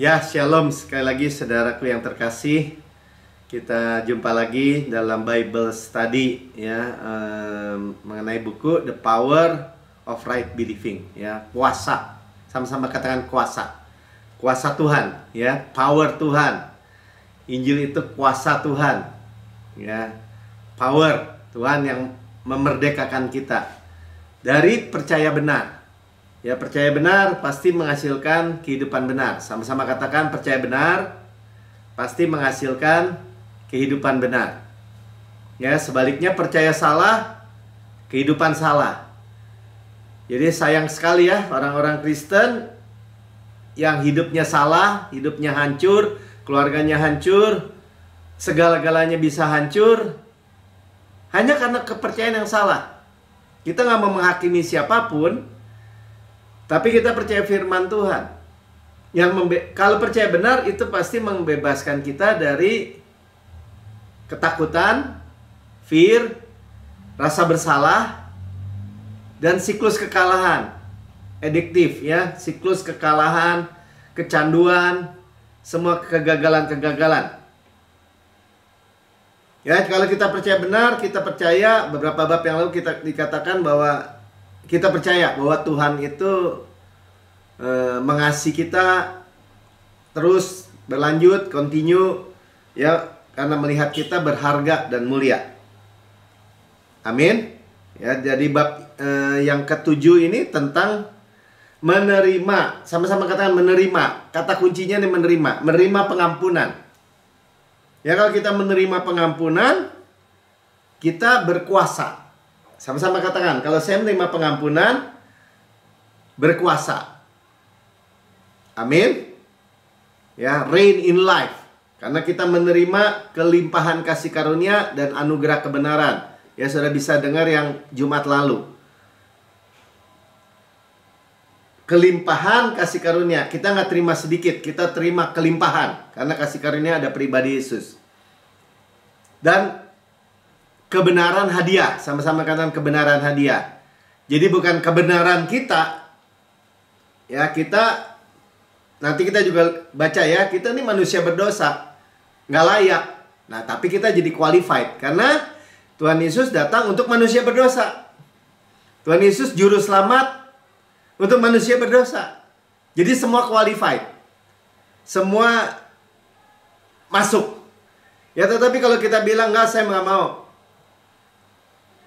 Ya, shalom sekali lagi saudaraku yang terkasih. Kita jumpa lagi dalam Bible Study ya, mengenai buku The Power of Right Believing ya, kuasa. Sama-sama katakan kuasa. Kuasa Tuhan ya, power Tuhan. Injil itu kuasa Tuhan. Ya. Power Tuhan yang memerdekakan kita dari percaya benar. Ya, percaya benar pasti menghasilkan kehidupan benar. Sama-sama katakan percaya benar pasti menghasilkan kehidupan benar. Ya, sebaliknya percaya salah, kehidupan salah. Jadi sayang sekali ya orang-orang Kristen yang hidupnya salah, hidupnya hancur, keluarganya hancur, segala-galanya bisa hancur hanya karena kepercayaan yang salah. Kita nggak mau menghakimi siapapun, tapi kita percaya firman Tuhan. Kalau percaya benar itu pasti membebaskan kita dari ketakutan, fear, rasa bersalah, dan siklus kekalahan. Adiktif ya, siklus kekalahan, kecanduan, semua kegagalan-kegagalan. Ya, kalau kita percaya benar, kita percaya beberapa bab yang lalu kita dikatakan bahwa kita percaya bahwa Tuhan itu mengasihi kita terus berlanjut, continue ya, karena melihat kita berharga dan mulia. Amin. Ya, jadi bab yang ketujuh ini tentang menerima. Sama-sama katakan menerima. Kata kuncinya nih menerima. Menerima pengampunan. Ya, kalau kita menerima pengampunan, kita berkuasa. Sama-sama katakan, kalau saya menerima pengampunan, berkuasa. Amin. Ya, reign in life. Karena kita menerima kelimpahan kasih karunia dan anugerah kebenaran. Ya, sudah bisa dengar yang Jumat lalu. Kelimpahan kasih karunia. Kita nggak terima sedikit, kita terima kelimpahan. Karena kasih karunia ada pribadi Yesus. Dan kebenaran hadiah. Sama-sama katakan kebenaran hadiah. Jadi bukan kebenaran kita. Ya, kita nanti kita juga baca ya, kita ini manusia berdosa, nggak layak. Nah, tapi kita jadi qualified karena Tuhan Yesus datang untuk manusia berdosa. Tuhan Yesus juru selamat untuk manusia berdosa. Jadi semua qualified. Semua masuk. Ya, tetapi kalau kita bilang enggak, saya nggak mau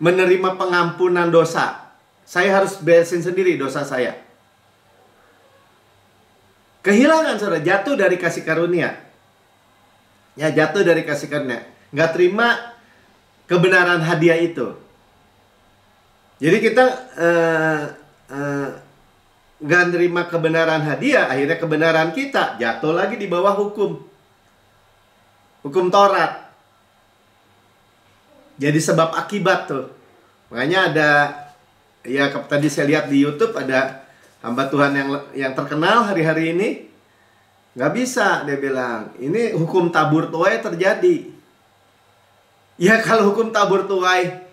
menerima pengampunan dosa, saya harus beresin sendiri dosa saya. Kehilangan, saudara, jatuh dari kasih karunia. Ya, jatuh dari kasih karunia. Nggak terima kebenaran hadiah itu. Jadi kita nggak terima kebenaran hadiah, akhirnya kebenaran kita jatuh lagi di bawah hukum. Hukum Taurat. Jadi sebab akibat tuh. Makanya ada, ya tadi saya lihat di YouTube ada hamba Tuhan yang terkenal hari-hari ini. Nggak bisa, dia bilang. Ini hukum tabur tuai terjadi. Ya kalau hukum tabur tuai,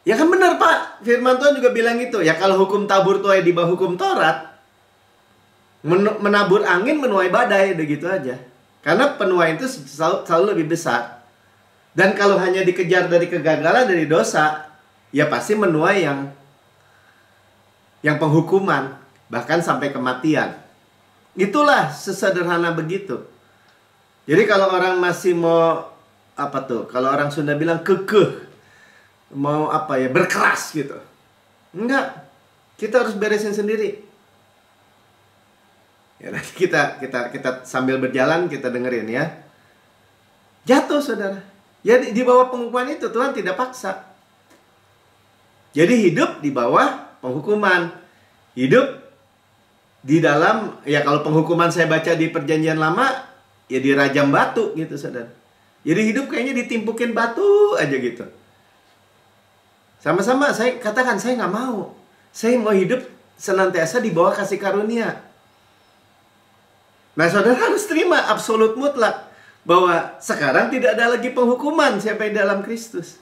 ya kan benar Pak. Firman Tuhan juga bilang gitu. Ya kalau hukum tabur tuai di bawah hukum Taurat, menabur angin menuai badai, udah gitu aja. Karena penuaian itu selalu lebih besar. Dan kalau hanya dikejar dari kegagalan, dari dosa, ya pasti menuai yang penghukuman, bahkan sampai kematian. Itulah sesederhana begitu. Jadi kalau orang masih mau apa tuh? Kalau orang Sunda bilang kekeh, mau apa ya, berkeras gitu. Enggak. Kita harus beresin sendiri. Ya, nanti kita sambil berjalan kita dengerin ya. Jatuh, saudara. Ya, di bawah penghukuman itu Tuhan tidak paksa. Jadi hidup di bawah penghukuman. Hidup di dalam, ya kalau penghukuman saya baca di perjanjian lama, ya dirajam batu gitu, saudara. Jadi hidup kayaknya ditimpukin batu aja gitu. Sama-sama saya katakan, saya nggak mau. Saya mau hidup senantiasa di bawah kasih karunia. Nah, saudara harus terima absolut mutlak bahwa sekarang tidak ada lagi penghukuman siapa yang dalam Kristus.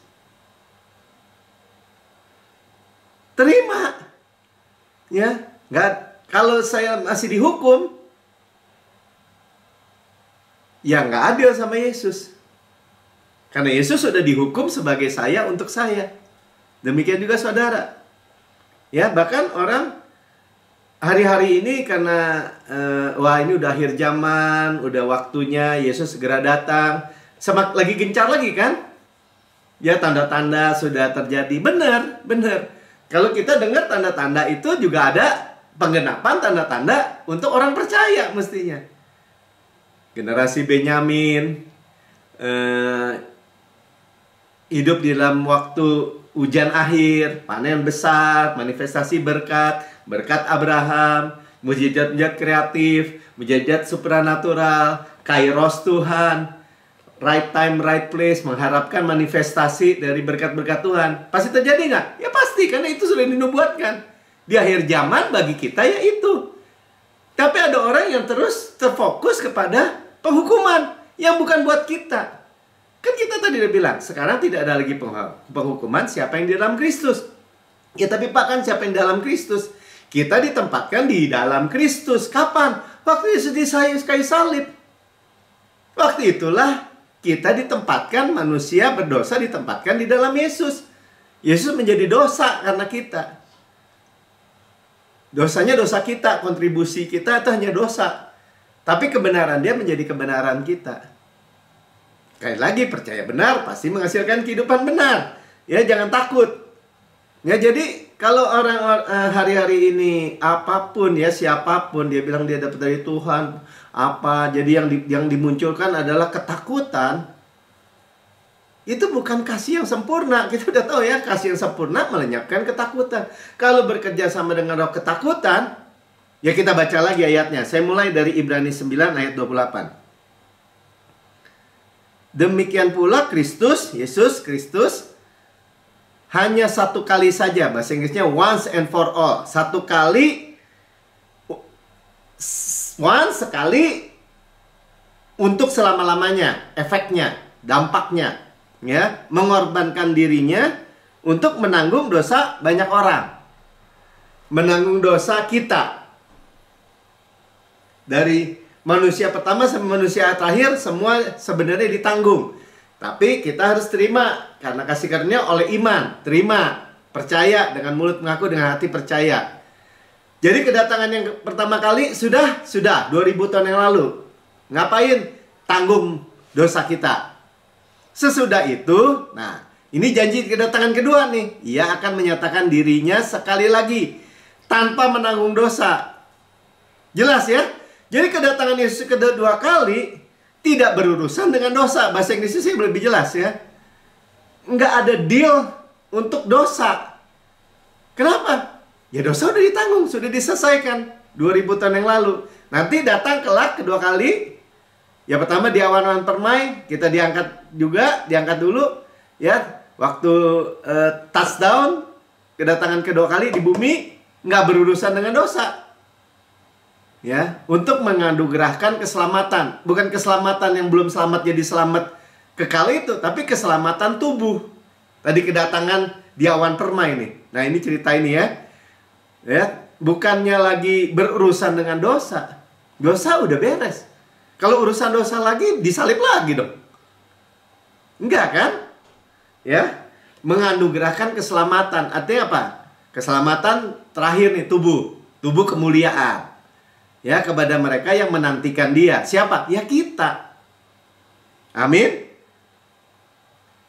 Terima. Ya, nggak, kalau saya masih dihukum, ya nggak adil sama Yesus. Karena Yesus sudah dihukum sebagai saya untuk saya. Demikian juga saudara. Ya, bahkan orang hari-hari ini karena wah ini udah akhir zaman, udah waktunya Yesus segera datang. Lagi gencar lagi kan? Ya, tanda-tanda sudah terjadi. Benar, benar. Kalau kita dengar tanda-tanda itu juga ada penggenapan tanda-tanda untuk orang percaya mestinya. Generasi Benyamin hidup di dalam waktu hujan akhir, panen besar, manifestasi berkat, berkat Abraham, mujizat-mujizat kreatif, mujizat supranatural, kairos Tuhan, right time, right place, mengharapkan manifestasi dari berkat-berkat Tuhan. Pasti terjadi nggak? Ya pasti, karena itu sudah dinubuatkan. Di akhir zaman bagi kita ya itu. Tapi ada orang yang terus terfokus kepada penghukuman yang bukan buat kita. Kan kita tadi udah bilang, sekarang tidak ada lagi penghukuman siapa yang di dalam Kristus. Ya tapi Pak, kan siapa yang di dalam Kristus? Kita ditempatkan di dalam Kristus. Kapan? Waktu Yesus di kayu salib. Waktu itulah kita ditempatkan, manusia berdosa ditempatkan di dalam Yesus. Yesus menjadi dosa karena kita. Dosanya dosa kita, kontribusi kita itu hanya dosa. Tapi kebenaran dia menjadi kebenaran kita. Sekali lagi, percaya benar pasti menghasilkan kehidupan benar. Ya, jangan takut. Ya, jadi kalau orang hari-hari ini apapun ya, siapapun dia bilang dia dapat dari Tuhan, apa, jadi yang dimunculkan adalah ketakutan. Itu bukan kasih yang sempurna. Kita udah tahu ya, kasih yang sempurna melenyapkan ketakutan. Kalau bekerja sama dengan roh ketakutan, ya kita baca lagi ayatnya. Saya mulai dari Ibrani 9 ayat 28. Demikian pula Kristus, Yesus Kristus, hanya satu kali saja, bahasa Inggrisnya once and for all. Satu kali, once, sekali, untuk selama-lamanya, efeknya, dampaknya, ya, mengorbankan dirinya untuk menanggung dosa banyak orang, menanggung dosa kita. Dari manusia pertama sampai manusia terakhir, semua sebenarnya ditanggung. Tapi kita harus terima, karena kasih karunia oleh iman. Terima, percaya, dengan mulut mengaku, dengan hati percaya. Jadi kedatangan yang pertama kali sudah 2000 tahun yang lalu. Ngapain? Tanggung dosa kita. Sesudah itu, nah ini janji kedatangan kedua nih. Ia akan menyatakan dirinya sekali lagi tanpa menanggung dosa. Jelas ya? Jadi kedatangan Yesus kedua kali tidak berurusan dengan dosa. Bahasa Inggrisnya sih lebih jelas ya. Nggak ada deal untuk dosa. Kenapa? Ya dosa udah ditanggung, sudah diselesaikan 2000 tahun yang lalu. Nanti datang kelak kedua kali. Ya pertama di awan-awan permai, kita diangkat juga, diangkat dulu. Ya, waktu touchdown, kedatangan kedua kali di bumi, nggak berurusan dengan dosa. Ya, untuk menganugerahkan keselamatan. Bukan keselamatan yang belum selamat jadi selamat kekal itu, tapi keselamatan tubuh. Tadi kedatangan di awan permai nih. Nah, ini cerita ini ya. Ya, bukannya lagi berurusan dengan dosa. Dosa udah beres. Kalau urusan dosa lagi, disalib lagi dong. Enggak kan? Ya, menganugerahkan keselamatan. Artinya apa? Keselamatan terakhir nih, tubuh. Tubuh kemuliaan. Ya, kepada mereka yang menantikan dia. Siapa? Ya kita. Amin.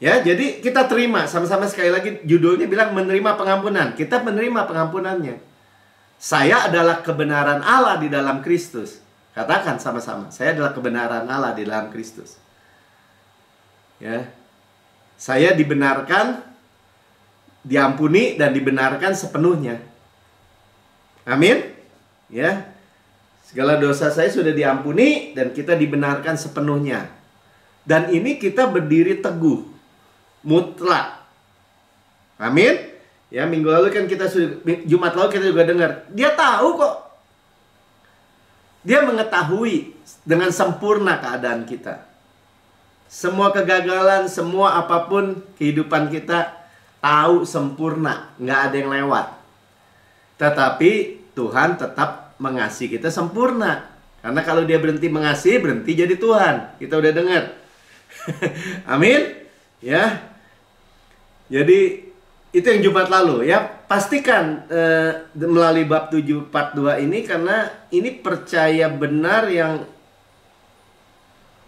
Ya, jadi kita terima. Sama-sama sekali lagi judulnya bilang menerima pengampunan. Kita menerima pengampunannya. Saya adalah kebenaran Allah di dalam Kristus. Katakan sama-sama. Saya adalah kebenaran Allah di dalam Kristus. Ya. Saya dibenarkan, diampuni, dan dibenarkan sepenuhnya. Amin. Ya. Segala dosa saya sudah diampuni dan kita dibenarkan sepenuhnya. Dan ini kita berdiri teguh, mutlak. Amin. Ya, minggu lalu kan Jumat lalu kita juga dengar. Dia tahu kok. Dia mengetahui dengan sempurna keadaan kita. Semua kegagalan, semua apapun kehidupan kita tahu sempurna, nggak ada yang lewat. Tetapi Tuhan tetap mengasihi kita sempurna. Karena kalau dia berhenti mengasihi, berhenti jadi Tuhan. Kita udah dengar. Amin. Ya. Jadi itu yang Jumat lalu ya. Pastikan melalui bab 7:42 ini, karena ini percaya benar yang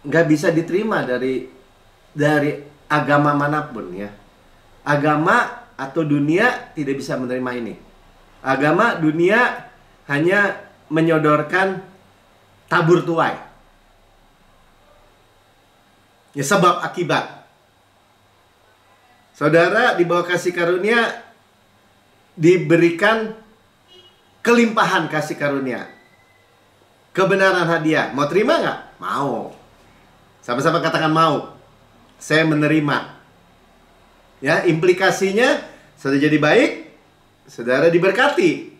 nggak bisa diterima dari agama manapun ya. Agama atau dunia tidak bisa menerima ini. Agama dunia hanya menyodorkan tabur tuai. Ya, sebab akibat. Saudara di bawah kasih karunia diberikan kelimpahan kasih karunia. Kebenaran hadiah. Mau terima nggak? Mau. Sama-sama katakan mau. Saya menerima. Ya, implikasinya sudah jadi baik, saudara diberkati.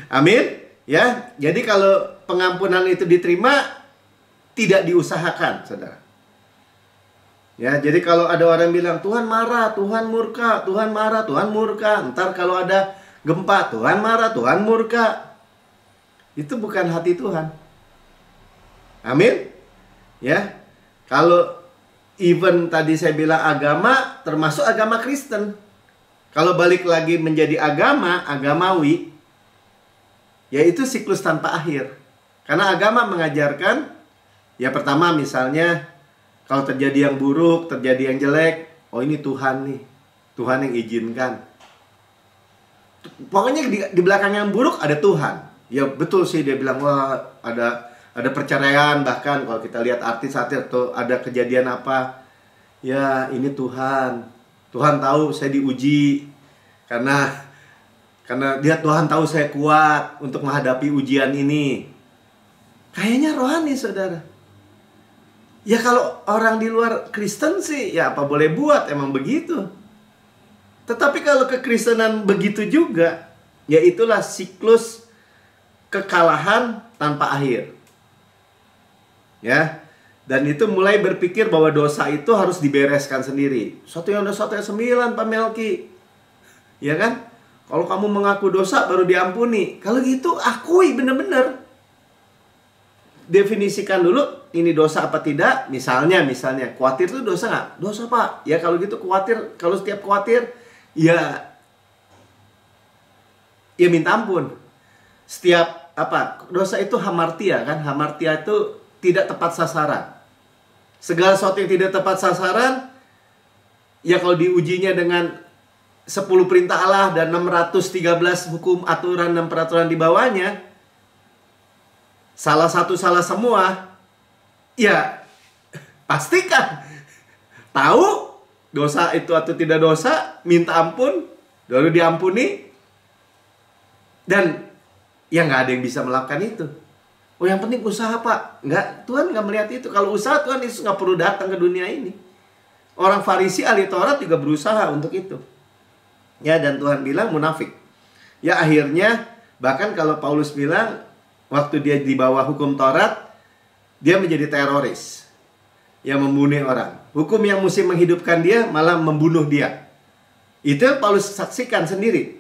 Amin. Ya, jadi kalau pengampunan itu diterima, tidak diusahakan, saudara. Ya, jadi kalau ada orang bilang Tuhan marah, Tuhan murka, Tuhan marah, Tuhan murka. Ntar kalau ada gempa, Tuhan marah, Tuhan murka. Itu bukan hati Tuhan. Amin. Ya, kalau even tadi saya bilang agama, termasuk agama Kristen. Kalau balik lagi menjadi agamawi, yaitu siklus tanpa akhir. Karena agama mengajarkan, ya pertama misalnya, kalau terjadi yang buruk, terjadi yang jelek, oh ini Tuhan nih. Tuhan yang izinkan. Pokoknya di belakang yang buruk ada Tuhan. Ya betul sih, dia bilang, wah ada perceraian, bahkan kalau kita lihat artis-artis atau ada kejadian apa, ya ini Tuhan. Tuhan tahu saya diuji karena Tuhan tahu saya kuat untuk menghadapi ujian ini. Kayaknya rohani, saudara. Ya kalau orang di luar Kristen sih, ya apa boleh buat, emang begitu. Tetapi kalau kekristenan begitu juga, ya itulah siklus kekalahan tanpa akhir. Ya, dan itu mulai berpikir bahwa dosa itu harus dibereskan sendiri. 1 Yohanes 1:9 Pak Melki. Ya kan? Kalau kamu mengaku dosa baru diampuni. Kalau gitu akui benar-benar. Definisikan dulu ini dosa apa tidak. Misalnya khawatir itu dosa nggak? Dosa, Pak. Ya kalau gitu khawatir, kalau setiap khawatir ya minta ampun. Setiap dosa itu hamartia kan? Hamartia itu tidak tepat sasaran. Segala sesuatu yang tidak tepat sasaran, ya kalau diujinya dengan 10 perintah Allah dan 613 hukum, aturan, dan peraturan di bawahnya, salah satu salah semua, ya pastikan tahu dosa itu atau tidak dosa, minta ampun, lalu diampuni, dan ya nggak ada yang bisa melakukan itu. Oh yang penting usaha, Pak. Enggak, Tuhan nggak melihat itu. Kalau usaha, Tuhan Yesus nggak perlu datang ke dunia ini. Orang Farisi, ahli Taurat juga berusaha untuk itu. Ya, dan Tuhan bilang munafik. Ya akhirnya, bahkan kalau Paulus bilang, waktu dia di bawah hukum Taurat, dia menjadi teroris. Yang membunuh orang. Hukum yang mesti menghidupkan dia, malah membunuh dia. Itu Paulus saksikan sendiri.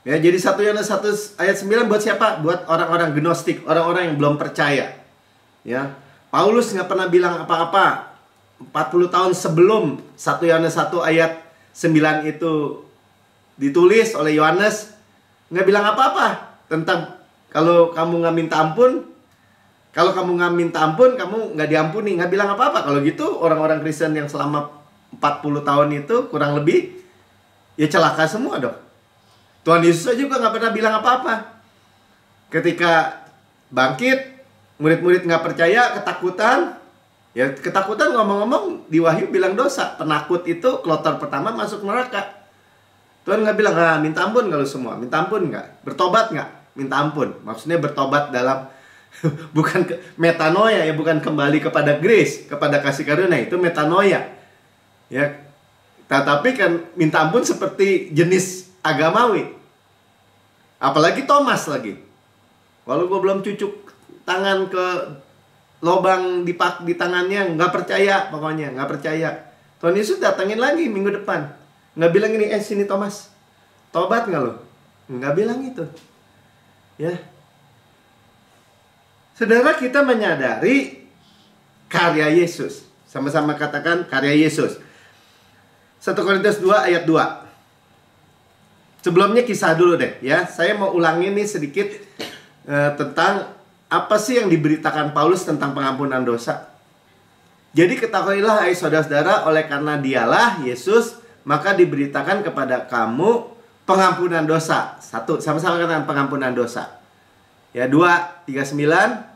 Ya, jadi 1 Yohanes 1:9 buat siapa? Buat orang-orang gnostik, orang-orang yang belum percaya. Ya, Paulus nggak pernah bilang apa-apa. 40 tahun sebelum 1 Yohanes 1:9 itu ditulis oleh Yohanes, nggak bilang apa-apa tentang kalau kamu nggak minta ampun, kamu nggak diampuni. Nggak bilang apa-apa. Kalau gitu orang-orang Kristen yang selama 40 tahun itu kurang lebih ya celaka semua dong. Tuhan Yesus juga nggak pernah bilang apa-apa. Ketika bangkit, murid-murid nggak percaya, ketakutan. Ya ketakutan, ngomong-ngomong di Wahyu bilang dosa. Penakut itu kloter pertama masuk neraka. Tuhan nggak bilang, minta ampun kalau semua. Minta ampun nggak? Bertobat nggak? Minta ampun. Maksudnya bertobat dalam bukan metanoia, ya bukan kembali kepada grace, kepada kasih karunia, itu metanoia. Ya, tetapi kan minta ampun seperti jenis agamawi. Apalagi Thomas lagi. Kalau gue belum cucuk tangan ke lobang di tangannya, nggak percaya, pokoknya nggak percaya. Tuhan Yesus datangin lagi minggu depan, nggak bilang ini, sini Thomas, tobat nggak lo? Nggak bilang itu. Ya. Saudara, kita menyadari karya Yesus. Sama-sama katakan karya Yesus. 1 Korintus 2 ayat 2. Sebelumnya kisah dulu deh ya. Saya mau ulangi nih sedikit tentang apa sih yang diberitakan Paulus tentang pengampunan dosa. Jadi ketahuilah hai saudara-saudara, oleh karena dialah Yesus, maka diberitakan kepada kamu pengampunan dosa. 1, sama-sama katakan pengampunan dosa. Ya, 2:39.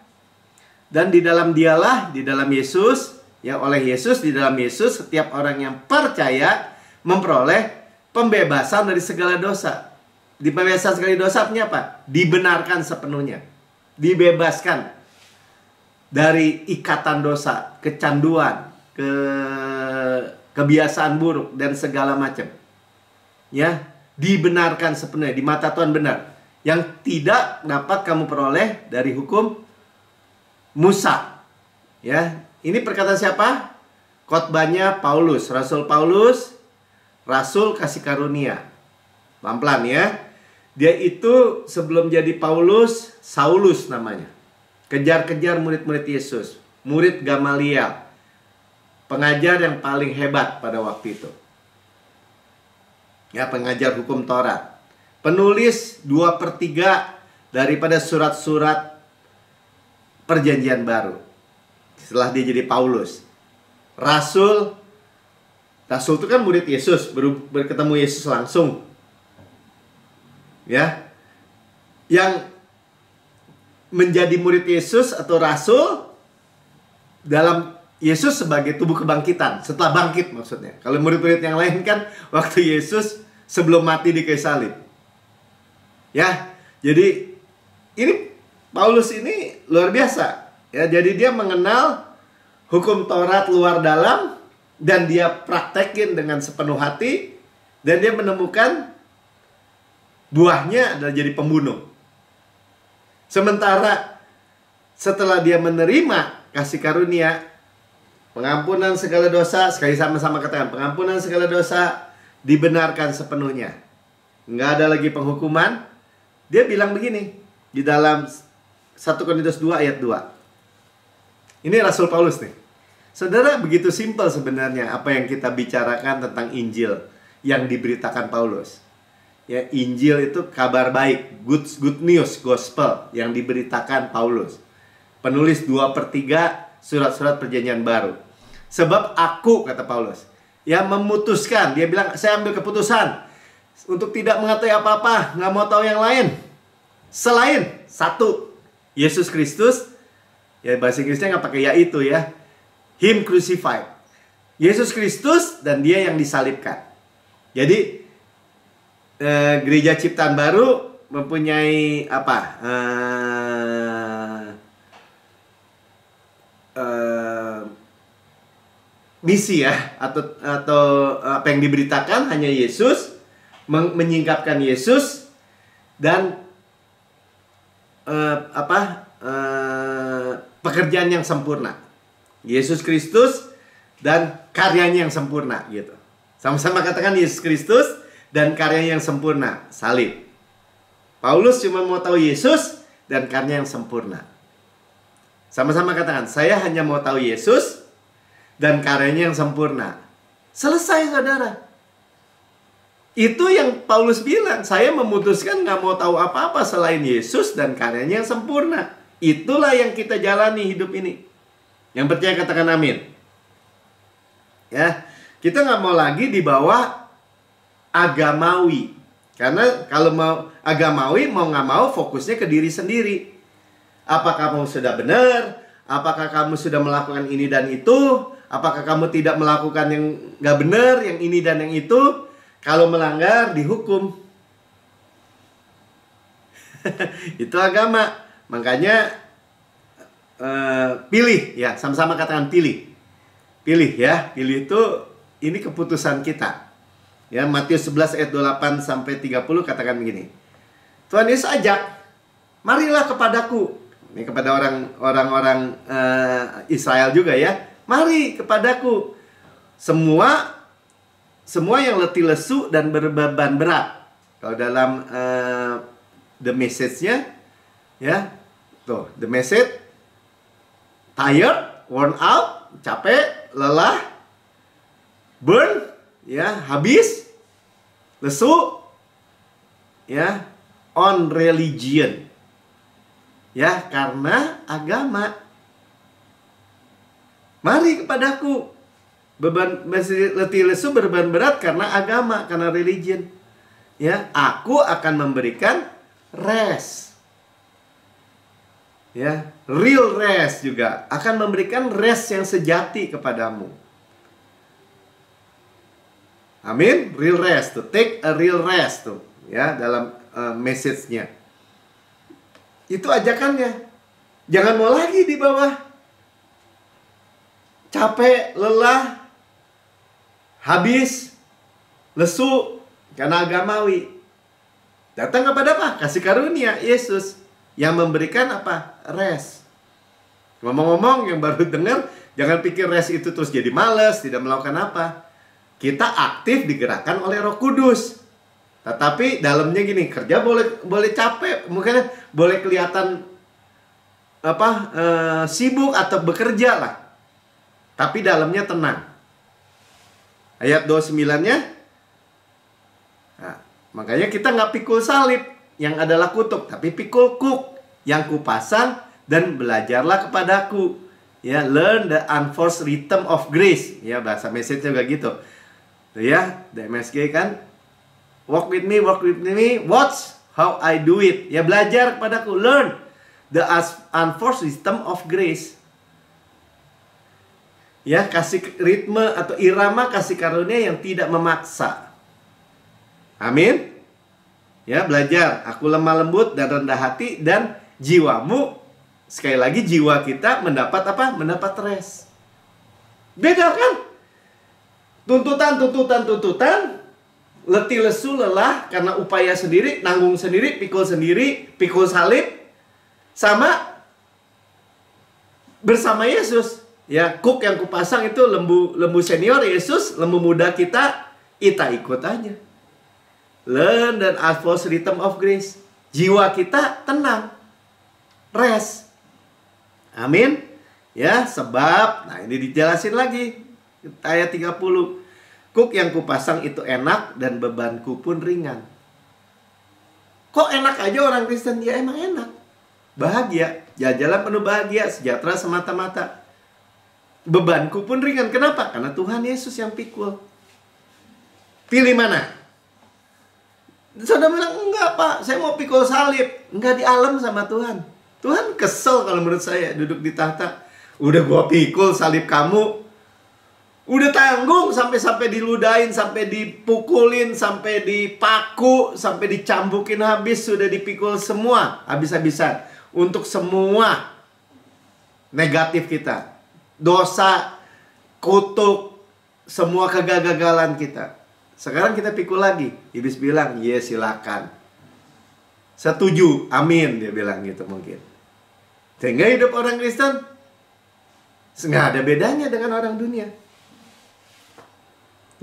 Dan di dalam dialah, di dalam Yesus, yang oleh Yesus, di dalam Yesus, setiap orang yang percaya memperoleh pembebasan dari segala dosa. Dibebaskan segala dosa artinya apa? Dibenarkan sepenuhnya. Dibebaskan dari ikatan dosa, kecanduan, kebiasaan buruk, dan segala macam. Ya, dibenarkan sepenuhnya, di mata Tuhan benar. Yang tidak dapat kamu peroleh dari hukum Musa. Ya, ini perkataan siapa? Khotbahnya Paulus, Rasul Paulus, Rasul kasih karunia. Pelan-pelan ya. Dia itu sebelum jadi Paulus, Saulus namanya. Kejar-kejar murid-murid Yesus, murid Gamaliel, pengajar yang paling hebat pada waktu itu. Ya, pengajar hukum Taurat. Penulis 2/3 daripada surat-surat Perjanjian Baru. Setelah dia jadi Paulus. Rasul itu kan murid Yesus, berketemu Yesus langsung. Ya. Yang menjadi murid Yesus atau rasul dalam Yesus sebagai tubuh kebangkitan, setelah bangkit maksudnya. Kalau murid-murid yang lain kan waktu Yesus sebelum mati di kayu salib. Ya. Jadi ini Paulus ini luar biasa. Ya, jadi dia mengenal hukum Taurat luar dalam dan dia praktekin dengan sepenuh hati, dan dia menemukan buahnya adalah jadi pembunuh. Sementara setelah dia menerima kasih karunia, pengampunan segala dosa, sekali sama-sama katakan, pengampunan segala dosa dibenarkan sepenuhnya. Nggak ada lagi penghukuman. Dia bilang begini di dalam 1 Korintus 2 ayat 2. Ini Rasul Paulus nih. Saudara, begitu simpel sebenarnya apa yang kita bicarakan tentang Injil yang diberitakan Paulus. Ya, Injil itu kabar baik, good news, gospel yang diberitakan Paulus. Penulis 2/3 surat-surat Perjanjian Baru. Sebab aku, kata Paulus, ya memutuskan, dia bilang, saya ambil keputusan untuk tidak mengetahui apa-apa, nggak mau tahu yang lain. Selain satu, Yesus Kristus, ya bahasa Inggrisnya nggak pakai ya itu ya, Him crucified. Yesus Kristus dan dia yang disalibkan. Jadi gereja ciptaan baru mempunyai apa? Misi ya, atau apa yang diberitakan hanya Yesus, menyingkapkan Yesus dan pekerjaan yang sempurna. Yesus Kristus dan karyanya yang sempurna gitu. Sama-sama katakan Yesus Kristus dan karyanya yang sempurna, salib. Paulus cuma mau tahu Yesus dan karyanya yang sempurna. Sama-sama katakan, saya hanya mau tahu Yesus dan karyanya yang sempurna. Selesai, saudara. Itu yang Paulus bilang, saya memutuskan nggak mau tahu apa-apa selain Yesus dan karyanya yang sempurna. Itulah yang kita jalani hidup ini. Yang percaya katakan amin. Ya, kita nggak mau lagi di bawah agamawi. Karena kalau mau agamawi, mau nggak mau fokusnya ke diri sendiri. Apakah kamu sudah benar? Apakah kamu sudah melakukan ini dan itu? Apakah kamu tidak melakukan yang nggak benar, yang ini dan yang itu? Kalau melanggar, dihukum. Itu agama. Makanya pilih ya, sama-sama katakan pilih. Pilih ya, pilih itu ini keputusan kita. Ya, Matius 11 ayat 28 sampai 30 katakan begini. Tuhan Yesus ajak, marilah kepadaku. Ini kepada orang-orang Israel juga ya. Mari kepadaku. Semua yang letih lesu dan berbeban berat. Kalau dalam the message-nya ya, tuh the message tired, worn out, capek, lelah, burn, ya, habis, lesu, ya, on religion, ya, karena agama. Mari kepadaku, beban letih lesu berbeban berat karena agama, karena religion, ya, aku akan memberikan rest, ya, real rest juga, akan memberikan rest yang sejati kepadamu. Amin, real rest, to take a real rest tuh, ya, dalam message-nya. Itu ajakannya. Jangan mau lagi di bawah capek, lelah, habis, lesu karena agamawi. Datang kepada apa? Kasih karunia Yesus yang memberikan apa? Rest. Ngomong-ngomong yang baru dengar, jangan pikir rest itu terus jadi malas, tidak melakukan apa. Kita aktif digerakkan oleh Roh Kudus. Tetapi dalamnya gini, kerja boleh capek, mungkin boleh kelihatan sibuk atau bekerja lah. Tapi dalamnya tenang. Ayat 29-nya. Nah, makanya kita nggak pikul salib yang adalah kutuk, tapi pikul kuk yang kupasang dan belajarlah kepadaku. Ya, learn the unforced rhythm of grace. Ya, bahasa message juga gitu. Ya, DMSG kan, walk with me, watch how I do it. Ya, belajar kepadaku, learn the unforced rhythm of grace. Ya, kasih ritme atau irama kasih karunia yang tidak memaksa. Amin. Ya, belajar, aku lemah lembut dan rendah hati, dan jiwamu, sekali lagi jiwa kita mendapat apa? Mendapat rest. Beda kan? Tuntutan, letih lesu, lelah karena upaya sendiri, nanggung sendiri, pikul salib, sama bersama Yesus. Ya, kuk yang kupasang itu lembu senior Yesus, lembu muda kita ikut aja. Learn dan unforced rhythm of grace. Jiwa kita tenang, rest. Amin. Ya, sebab, nah ini dijelasin lagi. Ayat 30. Kuk yang kupasang itu enak dan bebanku pun ringan. Kok enak aja orang Kristen? Ya emang enak. Bahagia, jalan penuh bahagia, sejahtera semata-mata. Bebanku pun ringan. Kenapa? Karena Tuhan Yesus yang pikul. Pilih mana? Saudara bilang, enggak Pak, saya mau pikul salib. Enggak, di alam sama Tuhan. Tuhan kesel kalau menurut saya duduk di tahta. Udah gua pikul salib kamu. Udah tanggung sampai diludahin, sampai dipukulin, sampai dipaku, sampai dicambukin habis, sudah dipikul semua habis-habisan untuk semua negatif kita. Dosa, kutuk, semua kegagalan kita. Sekarang kita pikul lagi. Iblis bilang, "Yes, silakan." Setuju, amin, dia bilang gitu mungkin. Sehingga hidup orang Kristen nggak ada bedanya dengan orang dunia.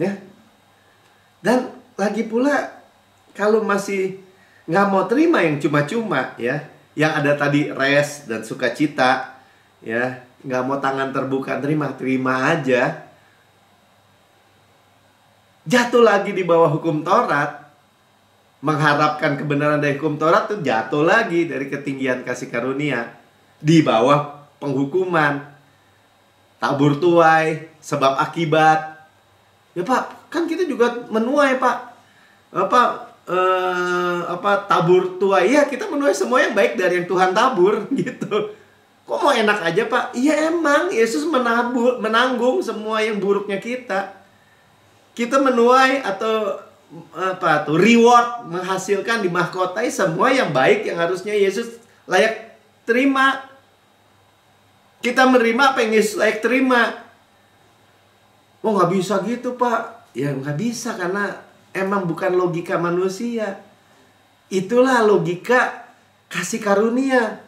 Ya. Dan lagi pula kalau masih nggak mau terima yang cuma-cuma, ya, yang ada tadi rest dan sukacita, ya, nggak mau tangan terbuka, terima aja, jatuh lagi di bawah hukum Taurat, mengharapkan kebenaran dari hukum Taurat, tuh jatuh lagi dari ketinggian kasih karunia di bawah penghukuman, tabur tuai, sebab akibat. Ya Pak, kan kita juga menuai Pak. Tabur tuai. Ya, kita menuai semua yang baik dari yang Tuhan tabur gitu. Kok mau enak aja Pak? Iya emang, Yesus menanggung semua yang buruknya kita. Kita menuai atau reward, menghasilkan, dimahkotai semua yang baik yang harusnya Yesus layak terima. Kita menerima apa yang Yesus layak terima. Oh nggak bisa gitu Pak. Ya nggak bisa karena emang bukan logika manusia. Itulah logika kasih karunia.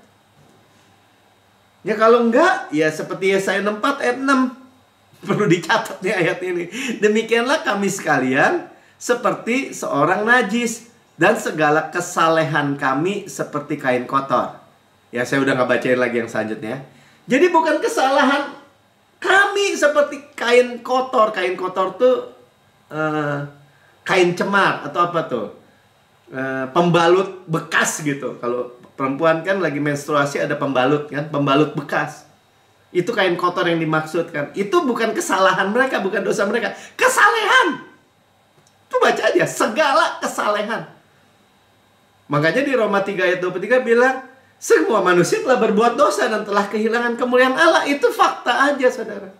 Ya kalau enggak, ya seperti Yesaya 4 ayat 6. Perlu dicatat nih ayat ini. Demikianlah kami sekalian seperti seorang najis, dan segala kesalehan kami seperti kain kotor. Ya saya udah nggak bacain lagi yang selanjutnya. Jadi bukan kesalahan kami seperti kain kotor. Kain kotor tuh kain cemar atau apa tuh? Pembalut bekas gitu. Kalau perempuan kan lagi menstruasi ada pembalut kan, pembalut bekas. Itu kain kotor yang dimaksudkan. Itu bukan kesalahan mereka, bukan dosa mereka. Kesalehan. Itu baca aja, segala kesalehan. Makanya di Roma 3 ayat 23 bilang, semua manusia telah berbuat dosa dan telah kehilangan kemuliaan Allah. Itu fakta aja, saudara.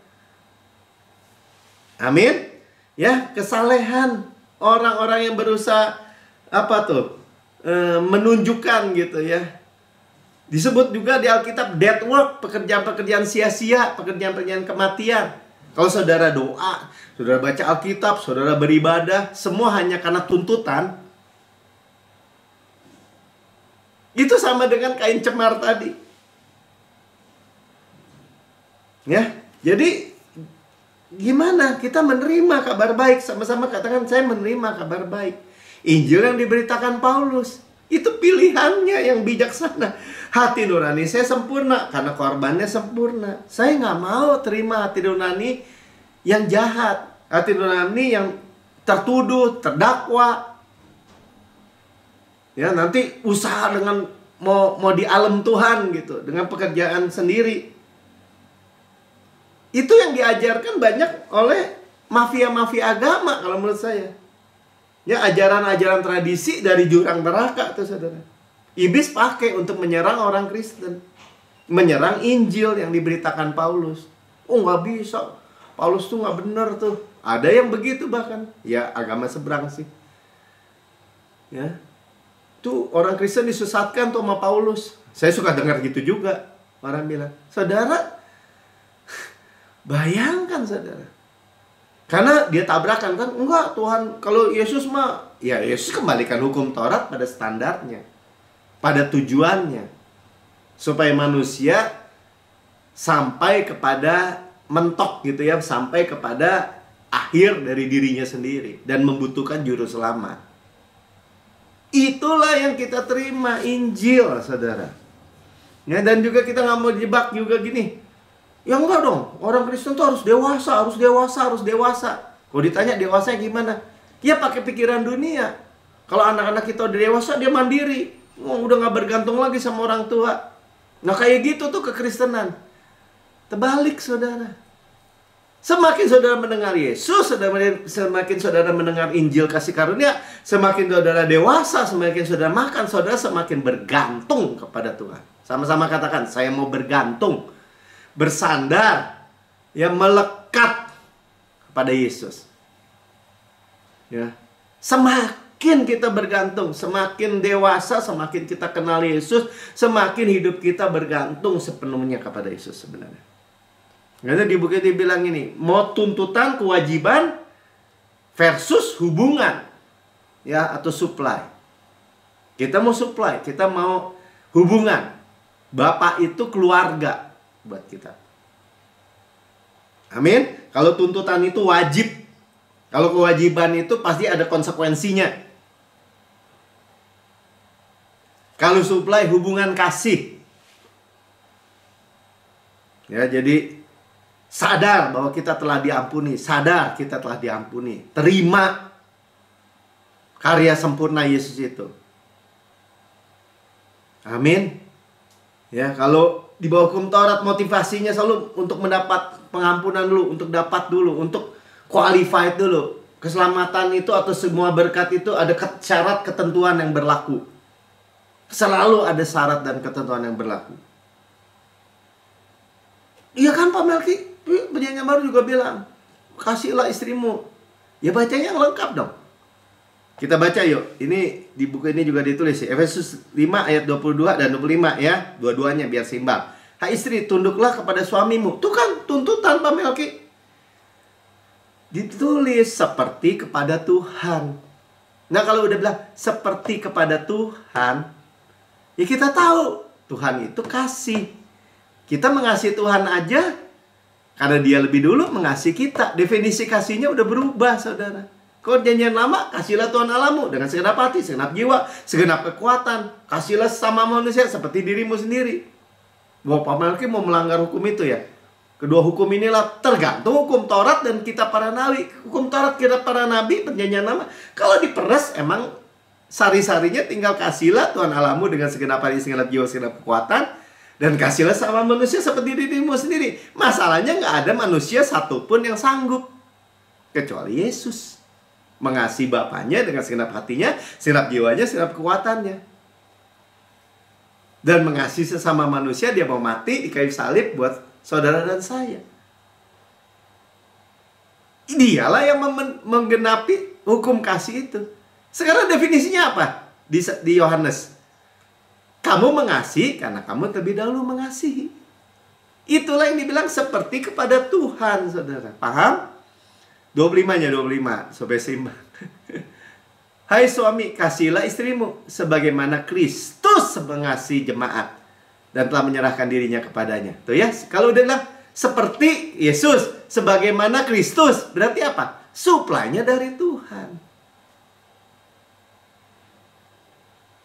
Amin. Ya, kesalehan orang-orang yang berusaha apa tuh? Menunjukkan gitu ya. Disebut juga di Alkitab dead work, pekerjaan-pekerjaan sia-sia, pekerjaan-pekerjaan kematian. Kalau saudara doa, saudara baca Alkitab, saudara beribadah, semua hanya karena tuntutan. Itu sama dengan kain cemar tadi. Ya, jadi gimana kita menerima kabar baik? Sama-sama katakan, saya menerima kabar baik. Injil yang diberitakan Paulus, itu pilihannya yang bijaksana. Hati nurani saya sempurna karena korbannya sempurna. Saya nggak mau terima hati nurani yang jahat, hati nurani yang tertuduh, terdakwa. Ya, nanti usaha dengan mau di alam Tuhan gitu, dengan pekerjaan sendiri. Itu yang diajarkan banyak oleh mafia-mafia agama kalau menurut saya. Ya, ajaran-ajaran tradisi dari jurang neraka tuh, saudara. Iblis pakai untuk menyerang orang Kristen, menyerang Injil yang diberitakan Paulus. Oh, nggak bisa, Paulus tuh nggak benar tuh. Ada yang begitu bahkan. Ya, agama seberang sih. Ya, tuh orang Kristen disesatkan tuh sama Paulus. Saya suka dengar gitu juga. Orang bilang, saudara, bayangkan saudara. Karena dia tabrakan kan, enggak Tuhan, kalau Yesus mah, ya Yesus kembalikan hukum Taurat pada standarnya, pada tujuannya, supaya manusia sampai kepada mentok gitu ya, sampai kepada akhir dari dirinya sendiri dan membutuhkan juru selamat. Itulah yang kita terima, Injil, saudara. Ya, dan juga kita nggak mau dijebak juga gini. Ya enggak dong, orang Kristen tuh harus dewasa, harus dewasa, harus dewasa. Kalau ditanya dewasa gimana? Ya pakai pikiran dunia. Kalau anak-anak kita udah dewasa, dia mandiri. Udah nggak bergantung lagi sama orang tua. Nah kayak gitu tuh kekristenan. Terbalik saudara. Semakin saudara mendengar Yesus, semakin saudara mendengar Injil kasih karunia, semakin saudara dewasa, semakin saudara makan, saudara semakin bergantung kepada Tuhan. Sama-sama katakan, saya mau bergantung, bersandar, ya, melekat kepada Yesus. Ya, semakin kita bergantung, semakin dewasa, semakin kita kenal Yesus, semakin hidup kita bergantung sepenuhnya kepada Yesus sebenarnya. Karena di buku ini bilang ini, mau tuntutan kewajiban versus hubungan, ya, atau supply. Kita mau supply, kita mau hubungan. Bapak itu keluarga buat kita. Amin. Kalau tuntutan itu wajib, kalau kewajiban itu pasti ada konsekuensinya. Kalau supply hubungan kasih, ya, jadi sadar bahwa kita telah diampuni, sadar kita telah diampuni, terima karya sempurna Yesus itu. Amin. Ya, kalau di bawah hukum Taurat motivasinya selalu untuk mendapat pengampunan dulu, untuk dapat dulu, untuk qualified dulu. Keselamatan itu atau semua berkat itu ada syarat ketentuan yang berlaku. Selalu ada syarat dan ketentuan yang berlaku. Iya kan Pak Melki? Perjanjian baru juga bilang, kasihlah istrimu. Ya bacanya yang lengkap dong. Kita baca yuk. Ini di buku ini juga ditulis ya. Efesus 5 ayat 22 dan 25 ya. Dua-duanya biar seimbang. Hai istri, tunduklah kepada suamimu. Itu kan tuntutan Pak Melki. Ditulis seperti kepada Tuhan. Nah kalau udah bilang seperti kepada Tuhan, ya kita tahu Tuhan itu kasih. Kita mengasihi Tuhan aja karena dia lebih dulu mengasihi kita. Definisi kasihnya udah berubah saudara. Kalau janjian lama, kasihlah Tuhan Allahmu dengan segenap hati, segenap jiwa, segenap kekuatan. Kasihlah sama manusia seperti dirimu sendiri. Bapak Melki mau melanggar hukum itu ya. Kedua hukum inilah tergantung hukum Taurat dan kitab para nabi. Hukum Taurat, kitab para nabi, perjanjian lama. Kalau diperes emang sari-sarinya tinggal kasihlah Tuhan Allahmu dengan segenap hati, segenap jiwa, segenap kekuatan. Dan kasihlah sama manusia seperti dirimu sendiri. Masalahnya nggak ada manusia satupun yang sanggup. Kecuali Yesus. Mengasihi Bapaknya dengan segenap hatinya, segenap jiwanya, segenap kekuatannya. Dan mengasihi sesama manusia, dia mau mati di kayu salib buat saudara dan saya. Dialah yang menggenapi hukum kasih itu. Sekarang definisinya apa? Di Yohanes. Kamu mengasihi karena kamu terlebih dahulu mengasihi. Itulah yang dibilang seperti kepada Tuhan, saudara. Paham? 25-nya 25, supaya seimbang. Hai suami, kasihilah istrimu sebagaimana Kristus mengasihi jemaat dan telah menyerahkan dirinya kepadanya. Tuh ya, kalau udah bilang seperti Yesus, sebagaimana Kristus, berarti apa? Suplainya dari Tuhan.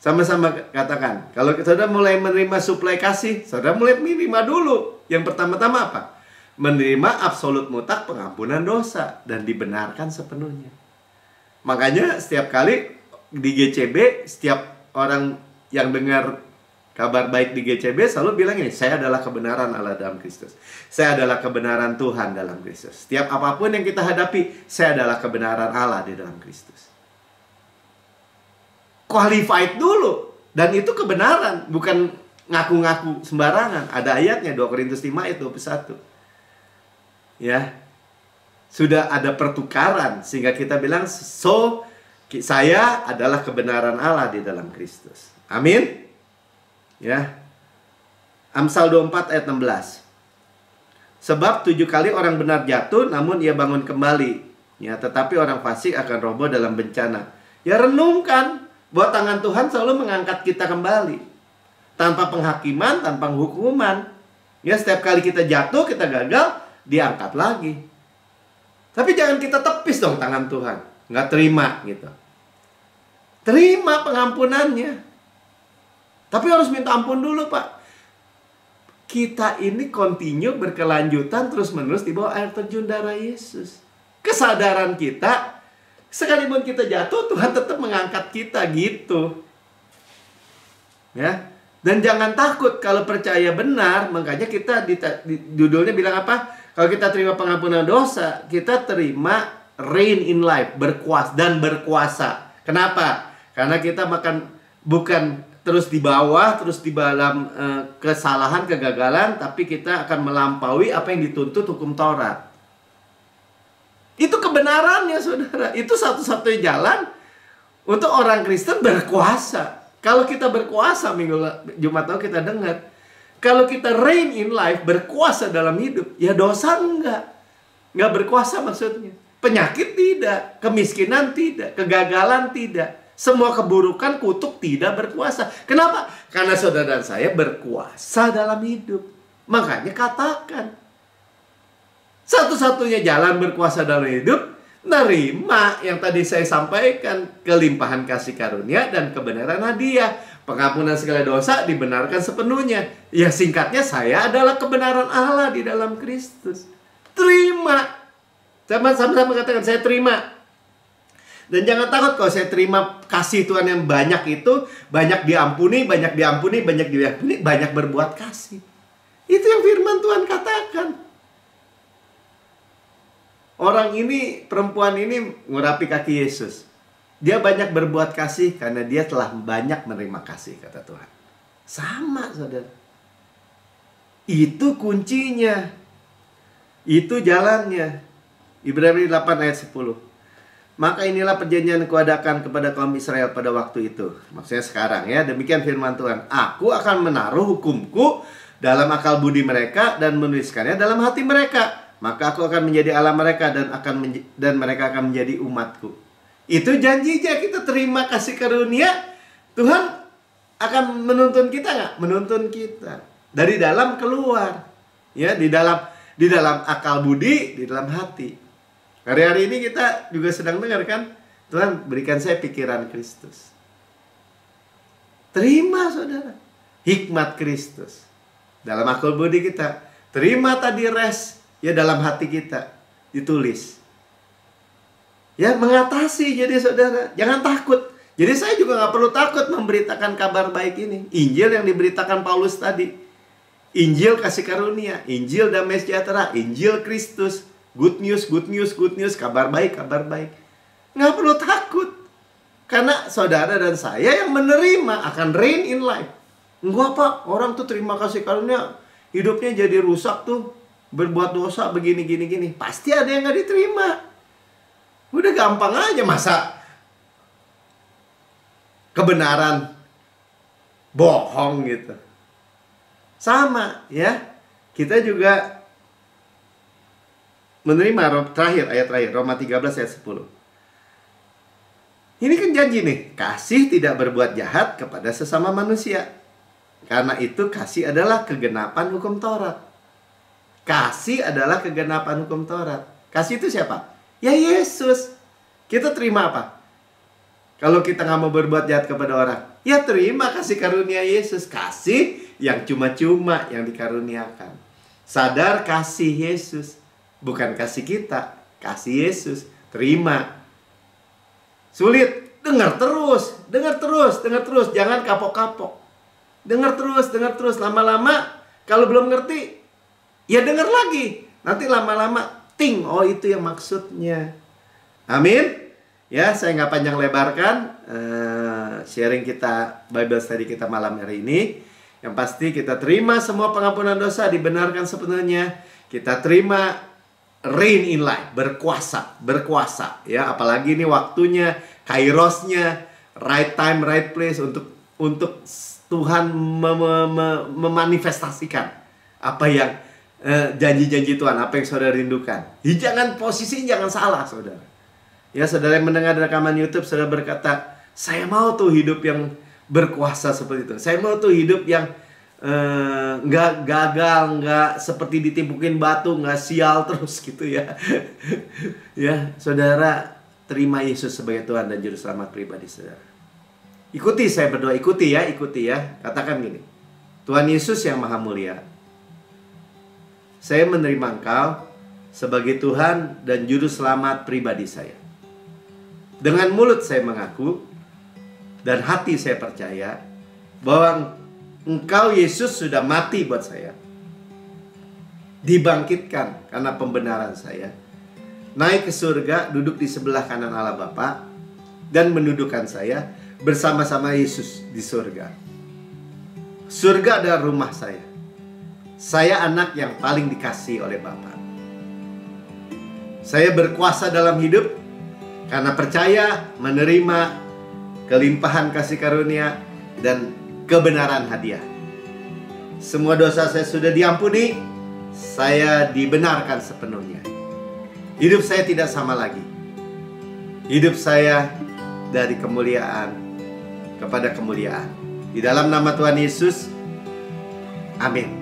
Sama-sama katakan, kalau saudara mulai menerima suplai kasih, saudara mulai menerima dulu. Yang pertama-tama apa? Menerima absolut mutlak pengampunan dosa dan dibenarkan sepenuhnya. Makanya setiap kali di GCB, setiap orang yang dengar kabar baik di GCB selalu bilang ini, saya adalah kebenaran Allah dalam Kristus. Saya adalah kebenaran Tuhan dalam Kristus. Setiap apapun yang kita hadapi, saya adalah kebenaran Allah di dalam Kristus. Qualified dulu. Dan itu kebenaran, bukan ngaku-ngaku sembarangan. Ada ayatnya, 2 Korintus 5 ayat 21. Ya, sudah ada pertukaran sehingga kita bilang saya adalah kebenaran Allah di dalam Kristus. Amin. Ya. Amsal 24 ayat 16. Sebab 7 kali orang benar jatuh namun ia bangun kembali. Ya, tetapi orang fasik akan roboh dalam bencana. Ya, renungkan bahwa tangan Tuhan selalu mengangkat kita kembali. Tanpa penghakiman, tanpa hukuman. Ya, setiap kali kita jatuh, kita gagal, diangkat lagi. Tapi jangan kita tepis dong tangan Tuhan. Nggak terima gitu. Terima pengampunannya. Tapi harus minta ampun dulu, Pak. Kita ini continue berkelanjutan terus-menerus di bawah air terjun darah Yesus. Kesadaran kita, sekalipun kita jatuh, Tuhan tetap mengangkat kita gitu. Ya. Dan jangan takut kalau percaya benar. Makanya kita di judulnya bilang apa? Kalau kita terima pengampunan dosa, kita terima reign in life, berkuasa dan berkuasa. Kenapa? Karena kita bukan terus di bawah, terus di dalam kesalahan, kegagalan, tapi kita akan melampaui apa yang dituntut hukum Taurat. Itu kebenarannya, saudara. Itu satu-satunya jalan untuk orang Kristen berkuasa. Kalau kita berkuasa, Jumat lalu kita dengar, kalau kita reign in life, berkuasa dalam hidup, ya dosa enggak berkuasa maksudnya. Penyakit tidak, kemiskinan tidak, kegagalan tidak, semua keburukan, kutuk tidak berkuasa. Kenapa? Karena saudara dan saya berkuasa dalam hidup. Makanya katakan, satu-satunya jalan berkuasa dalam hidup, nerima yang tadi saya sampaikan, kelimpahan kasih karunia dan kebenaran hadiah. Pengampunan segala dosa dibenarkan sepenuhnya. Ya, singkatnya, saya adalah kebenaran Allah di dalam Kristus. Terima. Sama-sama katakan, saya terima. Dan jangan takut kalau saya terima kasih Tuhan yang banyak itu, banyak diampuni, banyak diampuni, banyak diampuni, banyak berbuat kasih. Itu yang firman Tuhan katakan. Orang ini, perempuan ini ngurapi kaki Yesus. Dia banyak berbuat kasih karena dia telah banyak menerima kasih, kata Tuhan. Sama, saudara. Itu kuncinya. Itu jalannya. Ibrani 8 ayat 10. Maka inilah perjanjian yang kuadakan kepada kaum Israel pada waktu itu. Maksudnya sekarang ya. Demikian firman Tuhan. Aku akan menaruh hukumku dalam akal budi mereka dan menuliskannya dalam hati mereka. Maka aku akan menjadi Allah mereka dan mereka akan menjadi umatku. Itu janjinya, kita terima kasih karunia. Tuhan akan menuntun kita nggak? Menuntun kita dari dalam keluar, ya, di dalam akal budi, di dalam hati. Hari-hari ini kita juga sedang dengar kan, Tuhan berikan saya pikiran Kristus. Terima, saudara, hikmat Kristus. dalam akal budi kita. Terima tadi rest ya dalam hati kita, ditulis. Ya, mengatasi. Jadi saudara, jangan takut. Jadi saya juga nggak perlu takut memberitakan kabar baik ini. Injil yang diberitakan Paulus tadi, Injil kasih karunia, Injil damai sejahtera, Injil Kristus, good news, good news, good news, kabar baik, kabar baik. Nggak perlu takut. Karena saudara dan saya yang menerima akan reign in life. Enggak Pak, orang tuh terima kasih karunia, hidupnya jadi rusak tuh, berbuat dosa begini, gini, gini. Pasti ada yang nggak diterima. Udah gampang aja, masa kebenaran bohong gitu. Sama ya, kita juga menerima terakhir, ayat terakhir, Roma 13 ayat 10. Ini kan janji nih, kasih tidak berbuat jahat kepada sesama manusia. Karena itu kasih adalah kegenapan hukum Taurat. Kasih adalah kegenapan hukum Taurat. Kasih itu siapa? Ya Yesus. Kita terima apa? Kalau kita nggak mau berbuat jahat kepada orang, ya terima kasih karunia Yesus. Kasih yang cuma-cuma yang dikaruniakan. Sadar kasih Yesus, bukan kasih kita, kasih Yesus. Terima. Sulit, dengar terus, dengar terus, dengar terus. Jangan kapok-kapok. Dengar terus. Lama-lama kalau belum ngerti, ya dengar lagi. Nanti lama-lama, ting, oh itu yang maksudnya. Amin. Ya, saya nggak panjang lebarkan sharing kita, Bible study kita malam hari ini. Yang pasti kita terima semua pengampunan dosa, dibenarkan sepenuhnya. Kita terima reign in life, berkuasa. Ya, apalagi ini waktunya, kairosnya, right time, right place untuk Tuhan memanifestasikan apa yang janji-janji Tuhan, apa yang saudara rindukan. Jangan posisi, jangan salah saudara. Ya, saudara yang mendengar rekaman YouTube, saudara berkata, saya mau tuh hidup yang berkuasa seperti itu. Saya mau tuh hidup yang nggak gagal, nggak seperti ditimpukin batu, nggak sial terus gitu ya. Ya, saudara terima Yesus sebagai Tuhan dan Juru Selamat pribadi saudara. Ikuti saya berdoa, ikuti ya. Katakan gini, Tuhan Yesus yang Maha Mulia, saya menerima Engkau sebagai Tuhan dan Juru Selamat pribadi saya. Dengan mulut saya mengaku dan hati saya percaya bahwa Engkau Yesus sudah mati buat saya, dibangkitkan karena pembenaran saya, naik ke surga, duduk di sebelah kanan Allah Bapa, dan mendudukan saya bersama-sama Yesus di surga. Surga adalah rumah saya. Saya anak yang paling dikasihi oleh Bapa. Saya berkuasa dalam hidup karena percaya menerima kelimpahan kasih karunia dan kebenaran hadiah. Semua dosa saya sudah diampuni. Saya dibenarkan sepenuhnya. Hidup saya tidak sama lagi. Hidup saya dari kemuliaan kepada kemuliaan. Di dalam nama Tuhan Yesus, amin.